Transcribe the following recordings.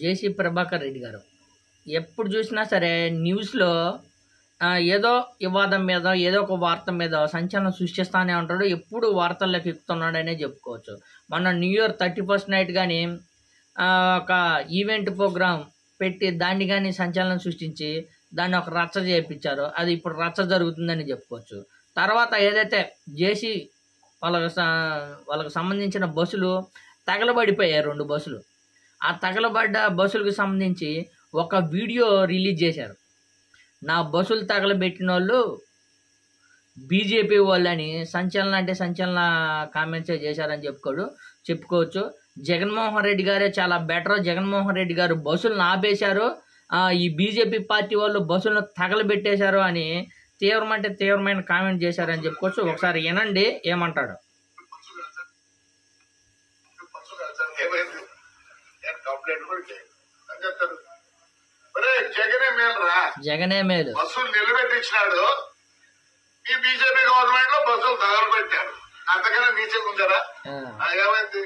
జేసీ ప్రభాకర్ రెడ్డి గారు ఎప్పుడు చూసినా సరే న్యూస్లో ఏదో వివాదం మీద ఏదో ఒక వార్త మీద సంచలనం సృష్టిస్తానే ఉంటాడు. ఎప్పుడు వార్తల్లోకి ఎక్కుతున్నాడనే చెప్పుకోవచ్చు. మొన్న న్యూ ఇయర్ 31st నైట్ కానీ ఒక ఈవెంట్ ప్రోగ్రాం పెట్టి దాన్ని కానీ సంచలనం సృష్టించి దాన్ని ఒక రచ్చ చేయించారు. అది ఇప్పుడు రచ్చ జరుగుతుందని చెప్పుకోవచ్చు. తర్వాత ఏదైతే జేసీ వాళ్ళకు సంబంధించిన బస్సులు తగలబడిపోయాయి, 2 బస్సులు. ఆ తగలబడ్డ బస్సులకు సంబంధించి ఒక వీడియో రిలీజ్ చేశారు. నా బస్సులు తగలబెట్టిన వాళ్ళు బీజేపీ వాళ్ళని సంచలన కామెంట్సే చేశారని చెప్పుకోవచ్చు. జగన్మోహన్ రెడ్డి గారే చాలా బెటర్. జగన్మోహన్ రెడ్డి గారు బస్సులను ఆపేశారు, ఈ బీజేపీ పార్టీ వాళ్ళు బస్సులను తగలబెట్టేశారు అని తీవ్రమైన కామెంట్ చేశారని చెప్పుకోవచ్చు. ఒకసారి వినండి ఏమంటాడు. జగనే మేలు బస్సులు నిలబెట్టించినాడు. ఈ బీజేపీ గవర్నమెంట్ లో బస్సులు తగలబెట్టారు. అంతకన్నా నీచకుందరా? ఏమైంది?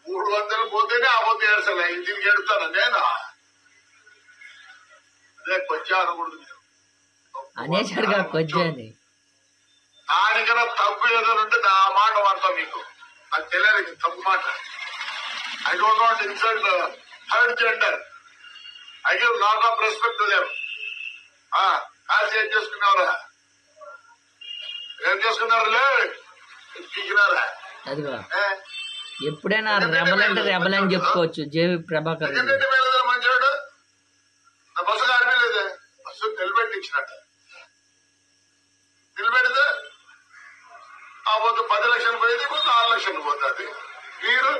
300 పోతేనే ఆపోతే అసలు ఇంటికి ఎడుతాను నేను. అదే కొంచెం అనకూడదు అనేసాడుగా కొంచెం. దానికన్నా తప్పు ఏదో ఉంటే ఆ మాట వాడతా మీకు. నాకు తెలియదు తప్పు మాట. I don't want insult third gender. I give lot of respect to them. కాల్సి ఏం చేసుకున్నారా? ఏం చేసుకున్నారులే పీకినారా? అదిగో ఎప్పుడైనా రెబల్ అంటే రెబల్ అని చెప్పుకోవచ్చు. జేవి ప్రభాకర్ మంచివాడు. నా బస్సు కానిలేదే, బస్సు నిలబెట్టించినట్టు. నిలబెడితే ఆ పొద్దు 10 లక్షలు పోయేది, ఇప్పుడు 6 లక్షలు పోతుంది. మీరు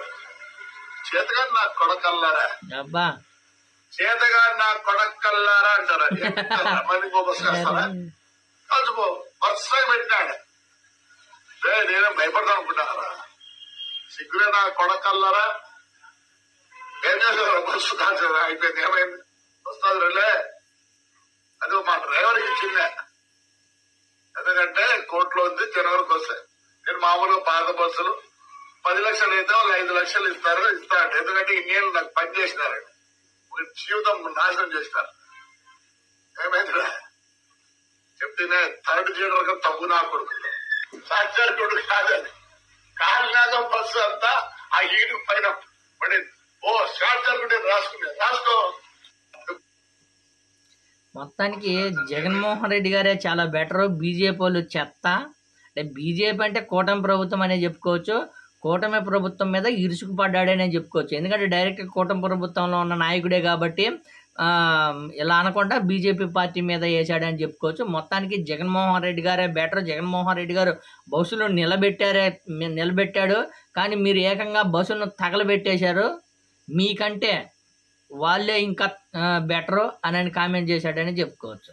చేతగాని నాకు కొడకల్లారా, అబ్బా చేతగాని నాకు కొడకల్లారా అంటారా? మళ్ళీ బస్సు వేస్తారా? కలిసిపో వరుసగా పెట్టినాడు. నేనే భయపడతా అనుకుంటారా? సిగ్గులే నా కొడకల్లారా. ఏం చేస్తారా? బస్సు కాల్చా అయిపోయింది. ఏమైంది? వస్తుంది రేలే. అది మా డ్రైవర్కి ఇచ్చిందే. ఎందుకంటే కోర్టులో ఉంది, జనవరికి వస్తాయి. నేను మామూలుగా పాత బస్సులు 10 లక్షలు అయితే వాళ్ళు 5 లక్షలు ఇస్తారంట. ఎందుకంటే ఇన్నేళ్ళు నాకు పని చేసినారండి, ఒక జీవితం నాశనం చేసినారు. ఏమైందిరా చెప్తేనే థర్డ్ జనరల్ తప్పు నా కొడుకు సాక్షాత్ కొడుకు కాదని కాలినాక బస్సు అంతా ఆ ఈడు పైన పడేది. షార్ట్ సర్క్యూట్ రాసుకో. మొత్తానికి జగన్మోహన్ రెడ్డి గారే చాలా బెటర్, బీజేపీ వాళ్ళు చెత్త. అంటే బీజేపీ అంటే కూటమి ప్రభుత్వం అనే చెప్పుకోవచ్చు. కూటమి ప్రభుత్వం మీద ఇరుసుకుపడ్డాడనే చెప్పుకోవచ్చు. ఎందుకంటే డైరెక్ట్ కూటమి ప్రభుత్వంలో ఉన్న నాయకుడే కాబట్టి ఇలా అనకుండా బీజేపీ పార్టీ మీద వేసాడని చెప్పుకోవచ్చు. మొత్తానికి జగన్మోహన్ రెడ్డి గారే బెటర్. జగన్మోహన్ రెడ్డి గారు బస్సులు నిలబెట్టాడు, కానీ మీరు ఏకంగా బస్సును తగలబెట్టేశారు. మీకంటే వాళ్ళే ఇంకా బెటరు అని కామెంట్ చేశాడని చెప్పుకోవచ్చు.